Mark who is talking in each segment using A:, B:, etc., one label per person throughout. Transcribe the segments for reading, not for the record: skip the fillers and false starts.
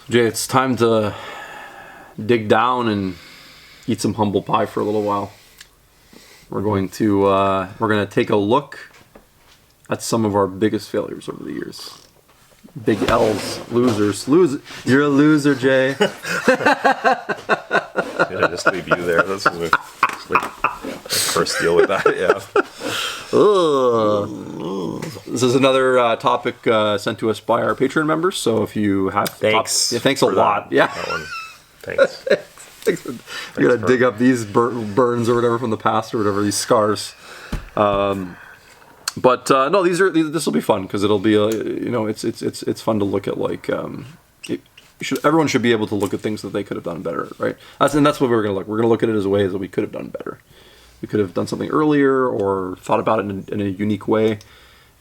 A: Jay, it's time to dig down and eat some humble pie for a little while. We're going to take a look at some of our biggest failures over the years. Big L's, losers. You're a loser, Jay.
B: Yeah, just leave you there. This is like first deal with that. Yeah.
A: This is another topic sent to us by our Patreon members. So if you have
B: thanks
A: a lot. Yeah.
B: That one. Thanks.
A: You gotta dig up these burns or whatever from the past or whatever, these scars. But no, this will be fun because it'll be it's fun to look at everyone should be able to look at things that they could have done better, right? That's what we're gonna look. We're gonna look at it as ways that we could have done better. We could have done something earlier or thought about it in a unique way.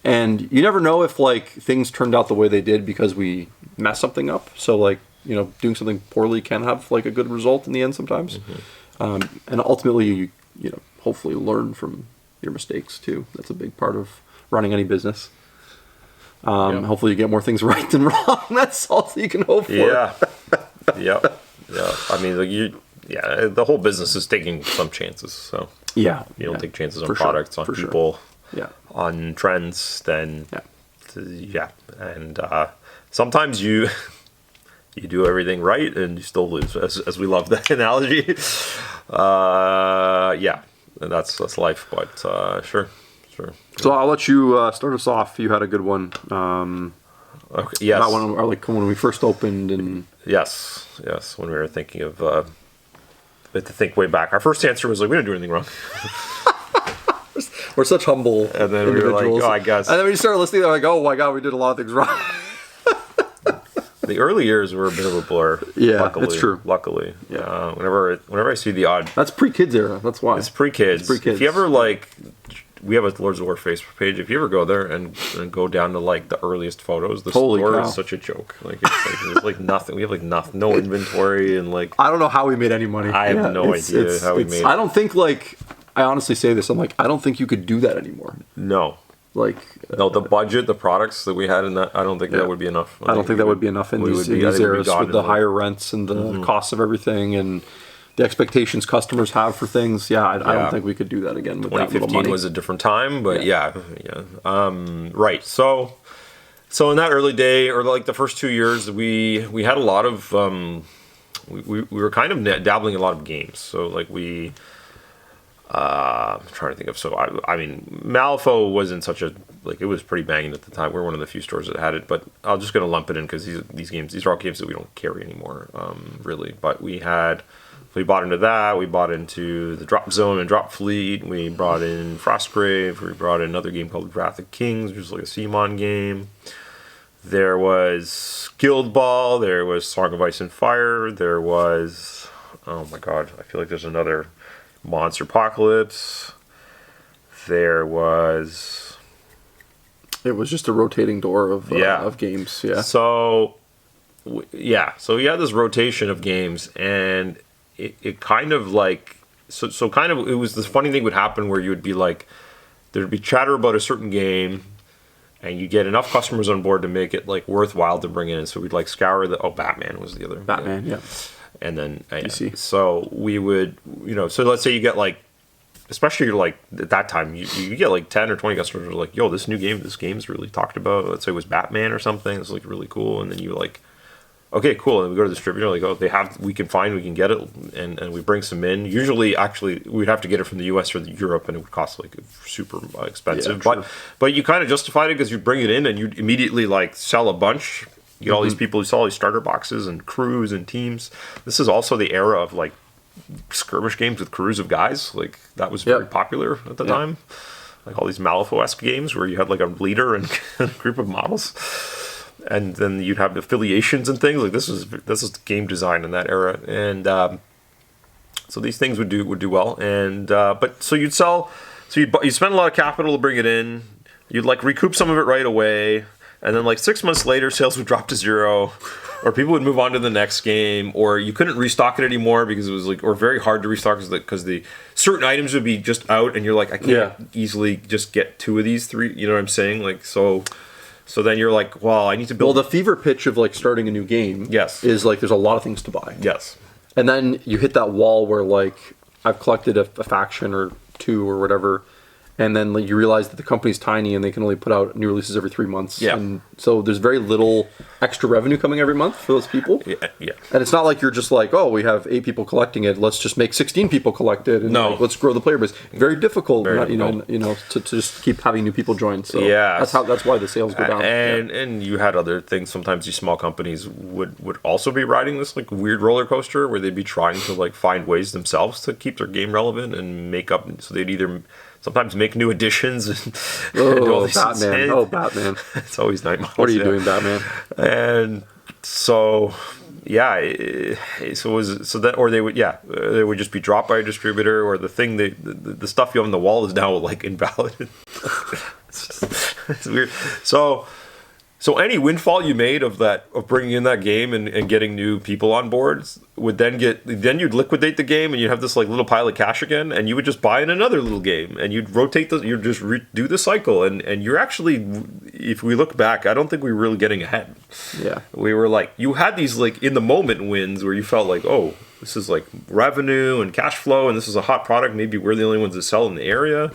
A: And you never know if things turned out the way they did because we messed something up. So doing something poorly can have a good result in the end sometimes. Mm-hmm. And ultimately, you hopefully learn from your mistakes too. That's a big part of running any business. Hopefully you get more things right than wrong. That's all you can hope for.
B: Yeah. Yeah. I mean, the whole business is taking some chances. So you don't take chances on products, on people, on trends. Then and sometimes you do everything right and you still lose, as we love that analogy. And that's life, but sure.
A: So I'll let you start us off. You had a good one.
B: Okay. Yes.
A: That one, when we first opened, and
B: yes. When we were thinking of, to think way back, our first answer was we didn't do anything wrong.
A: We're such humble,
B: and then we were like, oh, I guess.
A: And then when you started listening, they're like, oh my god, we did a lot of things wrong.
B: The early years were a bit of a blur.
A: Yeah,
B: luckily,
A: it's true.
B: Luckily, whenever I see the odd,
A: that's pre-kids era. That's why
B: it's pre-kids. If you ever we have a Lords of War Facebook page. If you ever go there and go down to the earliest photos, the store is such a joke. There's nothing. We have nothing, no inventory, and
A: I don't know how we made any money.
B: I have no idea how we made it.
A: I don't think I honestly say this. I'm I don't think you could do that anymore.
B: No. No, the budget, the products that we had in that, I don't think that would be enough.
A: I don't think that would be enough in these eras with the higher rents and the costs of everything and the expectations customers have for things. I don't think we could do that again with that little money.
B: 2015 was a different time, but right. So in that early day, or the first 2 years, we had a lot of we were kind of dabbling in a lot of games. So I'm trying to think of. So I mean, Malifaux wasn't such a it was pretty banging at the time. We're one of the few stores that had it, but I'm just going to lump it in because these are all games that we don't carry anymore, really. But we bought into that. We bought into the Drop Zone and Drop Fleet. We brought in Frostgrave. We brought in another game called Wrath of Kings, which was a CMON game. There was Guild Ball. There was Song of Ice and Fire. There was, oh my god, I feel like there's another. Monster Apocalypse. There was.
A: It was just a rotating door of games. Yeah.
B: So we had this rotation of games, and it kind of it was this funny thing would happen where you would be there'd be chatter about a certain game, and you get enough customers on board to make it worthwhile to bring in. So we'd scour Batman was the other.
A: Batman, yeah.
B: And then, so we would, so let's say you get especially at that time, you get 10 or 20 customers who are yo, this game's really talked about. Let's say it was Batman or something. It's really cool. And then you okay, cool. And we go to the distributor, we can get it. And we bring some in. Usually, actually, we'd have to get it from the US or Europe, and it would cost super expensive.
A: Yeah,
B: but you kind of justified it because you bring it in and you immediately sell a bunch. You get all these people who sell all these starter boxes and crews and teams. This is also the era of skirmish games with crews of guys. That was very popular at the time. All these Malifaux-esque games where you had a leader and a group of models, and then you'd have affiliations and things. This is game design in that era, and so these things would do well. And but so you'd sell, so you spend a lot of capital to bring it in. You'd recoup some of it right away. And then 6 months later, sales would drop to zero, or people would move on to the next game, or you couldn't restock it anymore because it was or very hard to restock because the certain items would be just out, and you're I can't easily just get 2 of these 3. You know what I'm saying? So So then you're like, well, I need to
A: Well,
B: build.
A: the fever pitch of like starting a new game,
B: Yes.
A: is like there's a lot of things to buy.
B: Yes.
A: And then you hit that wall where like I've collected a faction or two or whatever, and then like, you realize that the company's tiny and they can only put out new releases every 3 months.
B: Yeah.
A: And so there's very little extra revenue coming every month for those people.
B: Yeah.
A: And it's not like you're just like, oh, we have 8 people collecting it. Let's just make 16 people collect it. And
B: No.
A: like, let's grow the player base. Very difficult,
B: Very
A: to just keep having new people join. So
B: Yeah.
A: that's why the sales go down.
B: And you had other things. Sometimes these small companies would also be riding this like weird roller coaster where they'd be trying to like find ways themselves to keep their game relevant and make up. So they'd either sometimes make new additions and do all these
A: Batman!
B: things.
A: Oh, Batman!
B: It's always nightmares.
A: What are you doing, Batman?
B: And so they would just be dropped by a distributor, or the thing the stuff you have on the wall is now like invalid. It's weird. So any windfall you made of bringing in that game and getting new people on board would then you'd liquidate the game and you'd have this like little pile of cash again, and you would just buy in another little game and you'd rotate you'd just do the cycle, and you're actually, if we look back, I don't think we were really getting ahead.
A: Yeah.
B: We were like, you had these like in the moment wins where you felt like, oh, this is like revenue and cash flow and this is a hot product, maybe we're the only ones that sell in the area.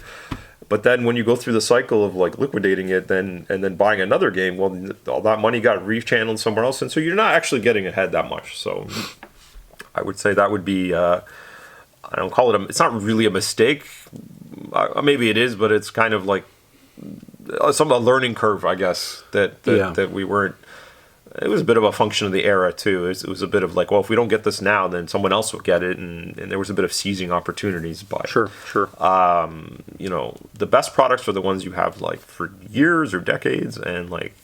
B: But then when you go through the cycle of like liquidating it and then buying another game, well, all that money got rechanneled somewhere else, and so you're not actually getting ahead that much. So I would say that would be, I don't call it it's not really a mistake. Maybe it is, but it's kind of like a learning curve, I guess, that we weren't. It was a bit of a function of the era too. It was a bit of like, well, if we don't get this now, then someone else will get it, and there was a bit of seizing opportunities. But
A: Sure.
B: the best products are the ones you have like for years or decades, and like,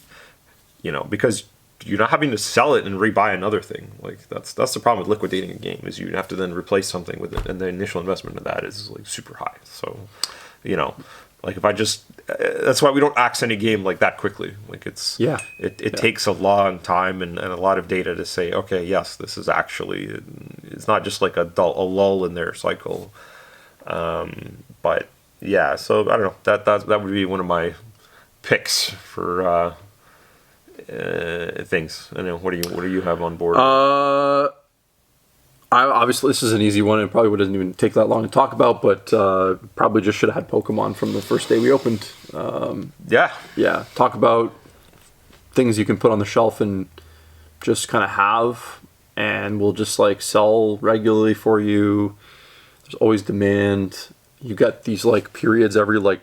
B: because you're not having to sell it and rebuy another thing. Like that's the problem with liquidating a game, is you have to then replace something with it, and the initial investment of that is like super high. So, like if I just, that's why we don't axe any game like that quickly. Like it takes a long time and a lot of data to say, okay, yes, this is actually, it's not just like a lull in their cycle. But yeah, so I don't know, that would be one of my picks for things. I don't know, what do you have on board?
A: Obviously, this is an easy one. It probably doesn't even take that long to talk about, but probably just should have had Pokemon from the first day we opened. Yeah. Talk about things you can put on the shelf and just kind of have, and we'll just like sell regularly for you. There's always demand. You get these like periods every like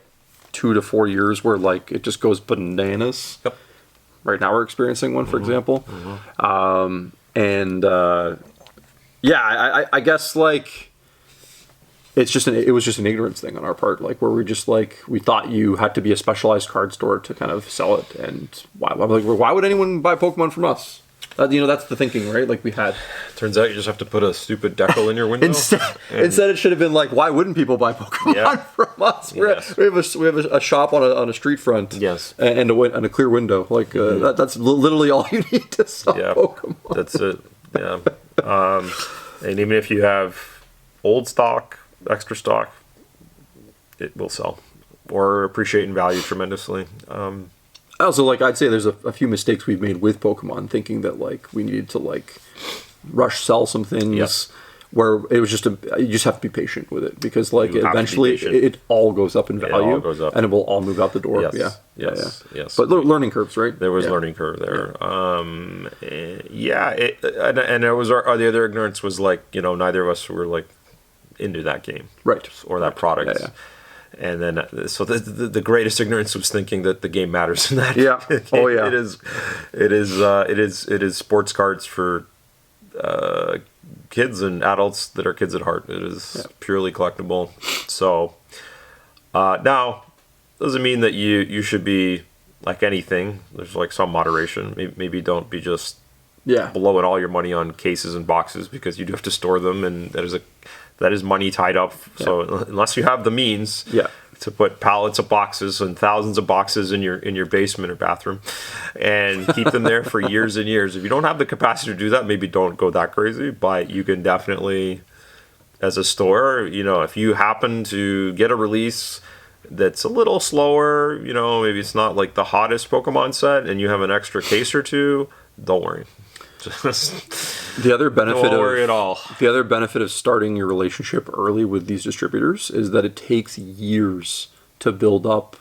A: 2 to 4 years where like it just goes bananas.
B: Yep.
A: Right now we're experiencing one, for example. I guess like it was just an ignorance thing on our part, like where we thought you had to be a specialized card store to kind of sell it, and why would anyone buy Pokemon from us? That's the thinking, right? Like we had.
B: Turns out you just have to put a stupid decal in your window.
A: Instead, it should have been like, why wouldn't people buy Pokemon from us?
B: Yes.
A: We have a shop on a street front.
B: Yes.
A: And a clear window. Like that's literally all you need to sell Pokemon.
B: That's it. Yeah. And even if you have old stock, extra stock, it will sell or appreciate in value tremendously.
A: Also, I'd say there's a few mistakes we've made with Pokemon, thinking that we needed to rush sell some things, where it was you just have to be patient with it, because eventually it all goes up in value, and it will all move out the door.
B: Yes.
A: But learning curves, right?
B: There was learning curve there. And there was the other ignorance was neither of us were into that game,
A: right,
B: or that product.
A: Yeah.
B: And then, so the greatest ignorance was thinking that the game matters in that.
A: Yeah. Oh yeah.
B: It is sports cards for kids and adults that are kids at heart. It is purely collectible. So now, doesn't mean that you should be like anything. There's some moderation. Maybe don't be just blowing all your money on cases and boxes, because you do have to store them, and that is money tied up. So unless you have the means to put pallets of boxes and thousands of boxes in your basement or bathroom and keep them there for years and years, if you don't have the capacity to do that, maybe don't go that crazy. But you can definitely, as a store, if you happen to get a release that's a little slower, you know, maybe it's not like the hottest Pokemon set, and you have an extra case or two, don't worry. Just
A: The other benefit
B: don't worry at all.
A: The other benefit of starting your relationship early with these distributors is that it takes years to build up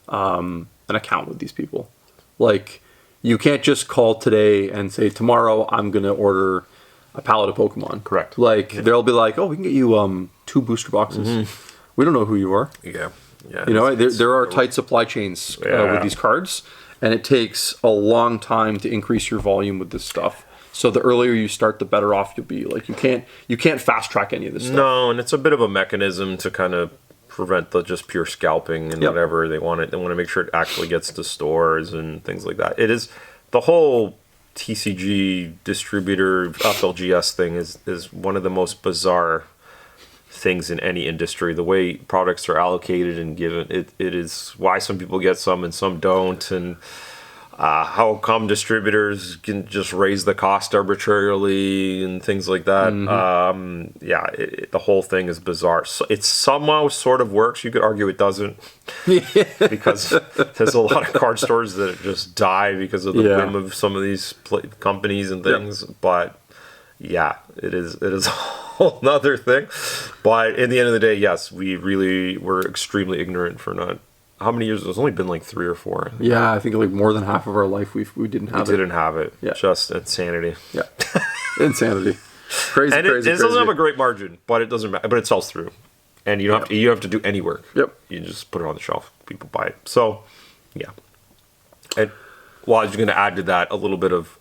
A: an account with these people. Like, you can't just call today and say, tomorrow I'm going to order a pallet of Pokemon.
B: Correct.
A: Like, they'll be like, oh, we can get you 2 booster boxes. We don't know who you are.
B: Yeah. Yeah.
A: You know, there are tight supply chains with these cards, and it takes a long time to increase your volume with this stuff. So the earlier you start, the better off you'll be. Like, you can't fast track any of this stuff.
B: No, and it's a bit of a mechanism to kind of prevent the just pure scalping and whatever they want it. They want to make sure it actually gets to stores and things like that. It is the whole TCG distributor FLGS thing is one of the most bizarre things in any industry. The way products are allocated and given, it is why some people get some and some don't, and how come distributors can just raise the cost arbitrarily and things like that. The whole thing is bizarre. So it somehow sort of works. You could argue it doesn't, because there's a lot of card stores that just die because of the whim of some of these companies and things. But yeah, it is a whole nother thing. But in the end of the day, yes, we really were extremely ignorant for not. How many years? It's only been like 3 or 4.
A: Yeah, I think like more than half of our life we didn't have it.
B: We didn't have it.
A: Yeah.
B: Just insanity.
A: Yeah. Insanity. Crazy,
B: and
A: crazy,
B: it doesn't have a great margin, but it doesn't matter. But it sells through. And you don't have to do any work.
A: Yep.
B: You just put it on the shelf. People buy it. So, yeah. And well, I was going to add to that a little bit of,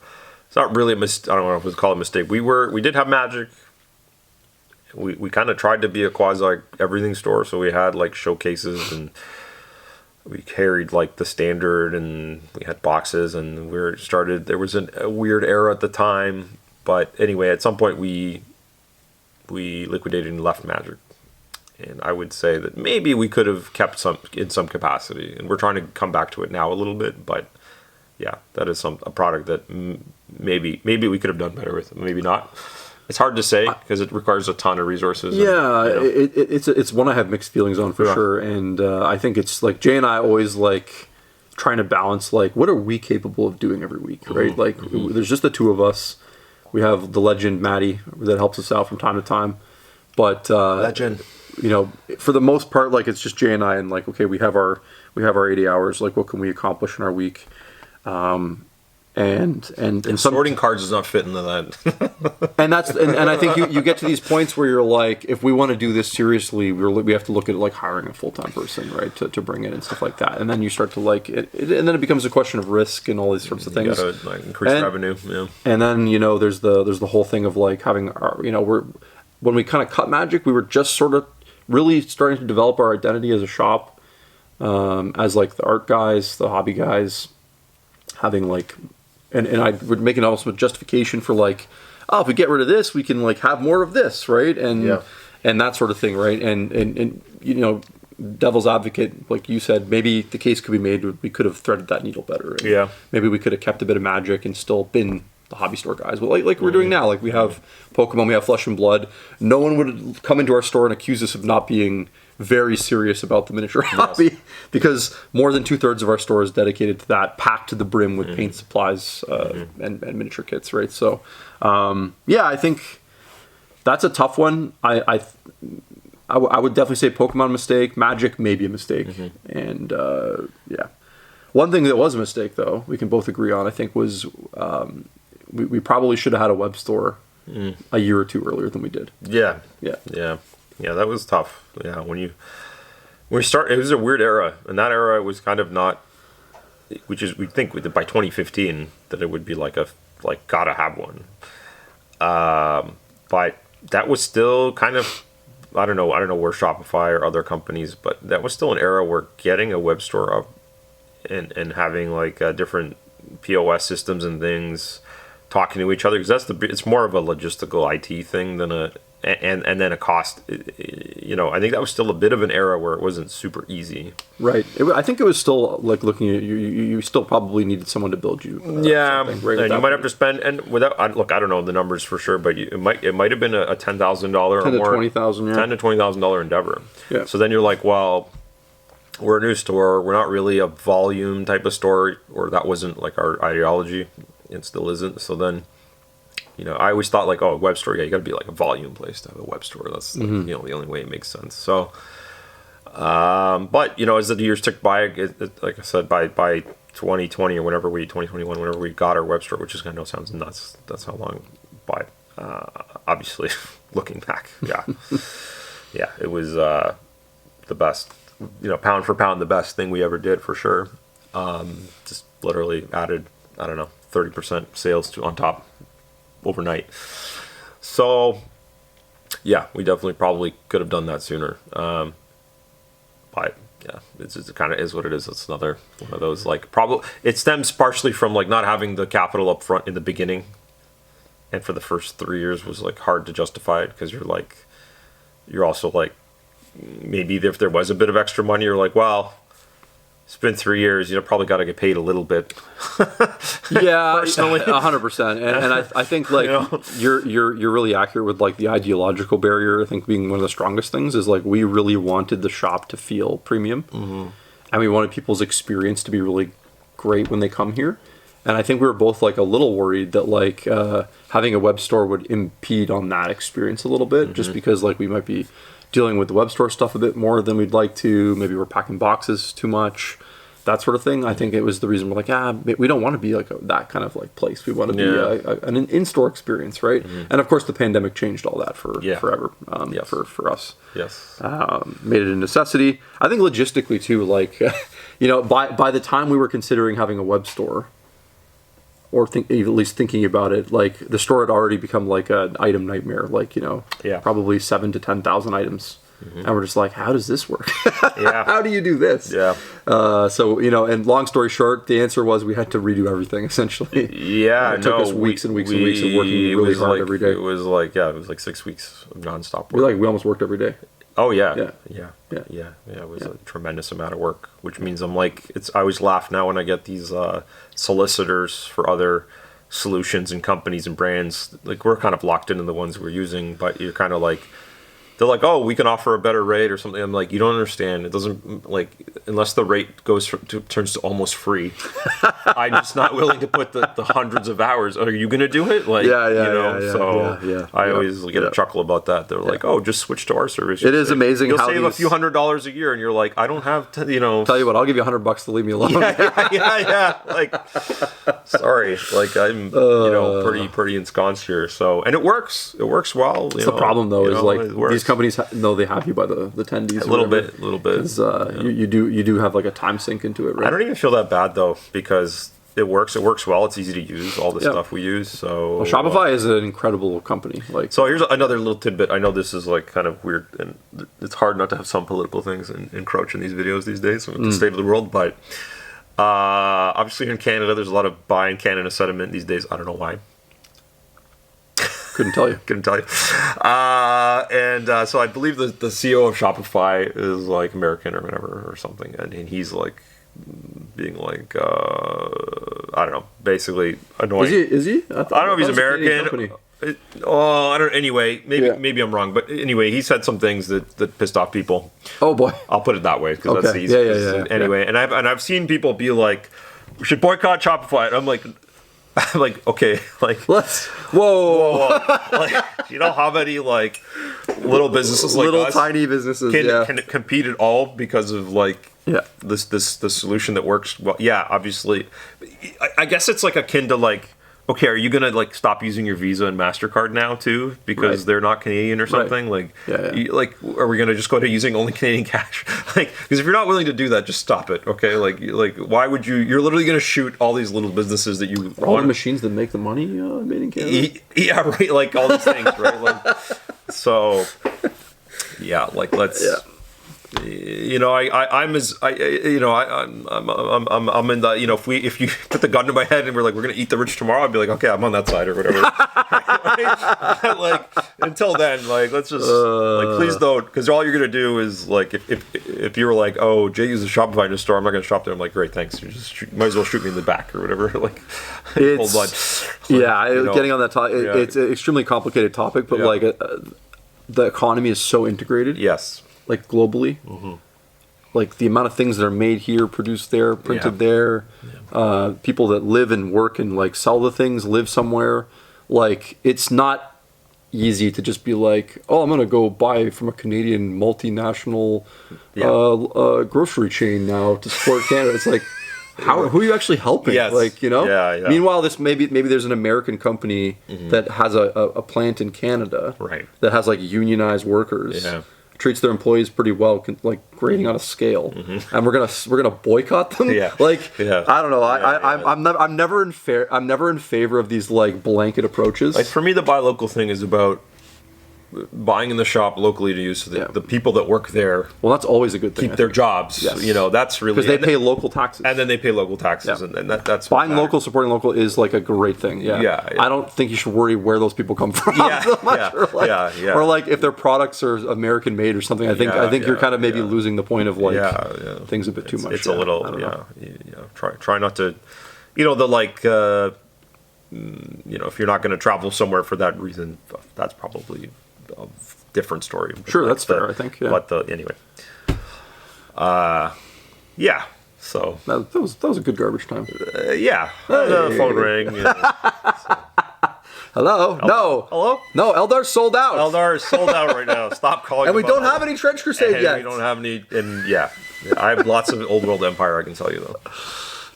B: it's not really a mistake. I don't know if it's called a mistake. We did have Magic. We kind of tried to be a quasi everything store. So we had like showcases, and we carried like the standard, and we had boxes, and there was a weird era at the time. But anyway, at some point we liquidated and left Magic. And I would say that maybe we could have kept some in some capacity, and we're trying to come back to it now a little bit. But yeah, that is a product that maybe we could have done better with. Maybe not. It's hard to say because it requires a ton of resources.
A: Yeah, and, it's one I have mixed feelings on for sure, and I think it's like Jay and I always like trying to balance like what are we capable of doing every week, right? Like there's just the two of us. We have the legend Maddie that helps us out from time to time, but
B: legend.
A: You know, for the most part, like it's just Jay and I, and like okay, we have our 80 hours. Like, what can we accomplish in our week? And some
B: sorting cards does not fit into that.
A: and I think you get to these points where you're like, if we want to do this seriously, we have to look at like hiring a full-time person, right, to bring in and stuff like that. And then you start to like it, and then it becomes a question of risk and all these sorts of things.
B: You gotta like increase revenue. Yeah.
A: And then there's the whole thing of like having our when we kind of cut Magic, we were just sort of really starting to develop our identity as a shop, as like the art guys, the hobby guys, having like. And I would make an almost justification for like, oh, if we get rid of this, we can like have more of this, right? And that sort of thing, right? And devil's advocate, like you said, maybe the case could be made we could have threaded that needle better. And maybe we could have kept a bit of Magic and still been the hobby store guys. Well, like we're doing now, like we have Pokemon, we have Flesh and Blood. No one would come into our store and accuse us of not being very serious about the miniature hobby, because more than 2/3 of our store is dedicated to that, packed to the brim with paint supplies and miniature kits, right? So, I think that's a tough one. I would definitely say Pokemon mistake, Magic maybe a mistake, and one thing that was a mistake though we can both agree on, I think, was we probably should have had a web store a year or two earlier than we did.
B: Yeah, that was tough. Yeah, when we start, it was a weird era, and that era was kind of not, which is we think by 2015 that it would be like gotta have one, but that was still kind of, I don't know where Shopify or other companies, but that was still an era where getting a web store up and having like different POS systems and things talking to each other, because it's more of a logistical IT thing than and then a cost. I think that was still a bit of an era where it wasn't super easy.
A: Right. I think it was still like looking at you still probably needed someone to build you.
B: Right, and you might have to spend, and I don't know the numbers for sure, but it might have been a $10,000 or more,
A: $10,000 to $20,000,
B: $10,000 to $20,000 endeavor.
A: Yeah.
B: So then you're like, well, we're a new store. We're not really a volume type of store, or that wasn't like our ideology. It still isn't. So then, I always thought like, oh, web store, yeah, you got to be like a volume place to have a web store. That's like, the only way it makes sense. So, but as the years ticked by, like I said, by 2020 or 2021, whenever we got our web store, which is kind of sounds nuts. That's how long. But obviously, looking back, yeah, yeah, it was the best. Pound for pound, the best thing we ever did for sure. Just literally added, I don't know, 30% sales on top overnight. So, yeah, we definitely probably could have done that sooner. But yeah, it kind of is what it is. It's another one of those like probably it stems partially from like not having the capital up front in the beginning, and for the first 3 years was like hard to justify it because you're also like maybe if there was a bit of extra money, you're like, well, it's been 3 years. Probably got to get paid a little bit.
A: Yeah,
B: personally,
A: 100%. And I think like you're really accurate with like the ideological barrier. I think being one of the strongest things is like we really wanted the shop to feel premium, and we wanted people's experience to be really great when they come here. And I think we were both like a little worried that like having a web store would impede on that experience a little bit, just because like we might be dealing with the web store stuff a bit more than we'd like to. Maybe we're packing boxes too much, that sort of thing. I think it was the reason we're like, we don't want to be like that kind of like place. We want to be an in-store experience, right? And of course, the pandemic changed all that forever for us.
B: Yes,
A: made it a necessity. I think logistically too. Like, by the time we were considering having a web store, or at least thinking about it, like the store had already become like an item nightmare, like, probably 7,000 to 10,000 items. And we're just like, how does this work? How do you do this?
B: Yeah.
A: So, and long story short, the answer was we had to redo everything essentially.
B: Yeah.
A: It took us weeks and weeks and weeks of working really hard every day.
B: It was like 6 weeks of nonstop
A: work.
B: We
A: we almost worked every day.
B: Oh yeah. It was a tremendous amount of work, which means I'm like, I always laugh now when I get these solicitors for other solutions and companies and brands. Like we're kind of locked into the ones we're using, but you're kind of like, they're like, oh, we can offer a better rate or something. I'm like, you don't understand. It doesn't, like, unless the rate turns to almost free, I'm just not willing to put the hundreds of hours. Are you going to do it? Like, I always get a chuckle about that. They're like, oh, just switch to our service.
A: It is amazing
B: You'll
A: how
B: save a few $100s a year, and you're like, I don't have to,
A: Tell you what, I'll give you $100 to leave me alone.
B: Yeah. Like, sorry. Like, I'm, pretty ensconced here. So, and it works. It works well.
A: That's the problem, though, is like, these companies know they have you by the attendees.
B: A little bit.
A: You do have like a time sink into it, right?
B: I don't even feel that bad though, because it works well. It's easy to use, all the stuff we use. So
A: Shopify is an incredible company. Like,
B: so here's another little tidbit. I know this is like kind of weird, and it's hard not to have some political things encroach in these videos these days with the state of the world. But obviously in Canada, there's a lot of buy in Canada sentiment these days. I don't know why.
A: Couldn't tell you.
B: So I believe the CEO of Shopify is like American or whatever or something, and he's like being like I don't know, basically annoying.
A: Is he?
B: I don't know if he's American. I don't. Anyway, maybe I'm wrong, but anyway, he said some things that pissed off people.
A: Oh boy,
B: I'll put it that way because that's the easiest.
A: Yeah.
B: Anyway, and I've seen people be like, we should boycott Shopify. And I'm like, okay, like whoa. Like, you know how many like little businesses like
A: little
B: us
A: tiny businesses
B: can compete at all because of like this solution that works well? Yeah, obviously. I guess it's like akin to like, okay, are you gonna like stop using your Visa and MasterCard now too because they're not Canadian or something? Like, like, are we gonna just go to using only Canadian cash? Like, because if you're not willing to do that, just stop it. Okay, like why would you? You're literally gonna shoot all these little businesses that you
A: all the machines that make the money made in Canada.
B: Yeah, right. Like all these things, right? Like, so yeah, like let's. Yeah. I'm in the, if you put the gun to my head and we're like, we're going to eat the rich tomorrow, I'd be like, okay, I'm on that side or whatever. Like, until then, like, let's just, like, please don't, because all you're going to do is, like, if you were like, oh, Jay uses Shopify in his store, I'm not going to shop there. I'm like, great, thanks. You just might as well shoot me in the back or whatever. Like, hold on.
A: Getting on that topic, it's an extremely complicated topic, but, like, the economy is so integrated.
B: Yes.
A: Like globally, like the amount of things that are made here, produced there, printed there. People that live and work and like sell the things live somewhere. Like it's not easy to just be like, oh, I'm gonna go buy from a Canadian multinational grocery chain now to support Canada. It's like, who are you actually helping?
B: Yes.
A: Like, you know.
B: Yeah.
A: Meanwhile, this maybe there's an American company that has a plant in Canada,
B: Right.
A: that has like unionized workers.
B: Yeah.
A: Treats their employees pretty well, like grading on a scale, and we're gonna boycott them.
B: Yeah.
A: I don't know. I'm never in favor of these like blanket approaches.
B: Like for me, the buy local thing is about buying in the shop locally to use so the people that work there
A: well, that's always a good thing.
B: keep their jobs.
A: Yes.
B: You know, that's really
A: because they pay local taxes,
B: and then they pay local taxes, and that's what
A: buying
B: matters.
A: local, supporting local is like a great thing.
B: Yeah.
A: I don't think you should worry where those people come from so much, or like if their products are American made or something. I think you're kind of maybe losing the point of like things a bit too much.
B: It's a little Try not to, you know, the like. You know, if you're not going to travel somewhere for that reason, that's probably a different story.
A: Sure,
B: like
A: that's fair. I think. Yeah.
B: But anyway. So
A: that was a good garbage time.
B: Phone rang.
A: Hello? No.
B: Hello?
A: No, Eldar's sold out.
B: Eldar is sold out right now. Stop calling.
A: And we don't have any Trench Crusade yet.
B: We don't have any. And I have lots of Old World Empire. I can tell you though.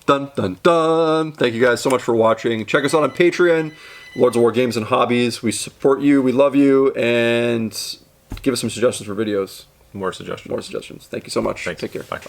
A: Dun dun dun. Thank you guys so much for watching. Check us out on Patreon, Lords of War Games and Hobbies. We support you. We love you. And give us some suggestions for videos.
B: More suggestions.
A: Thank you so much.
B: Thanks.
A: Take care.
B: Bye.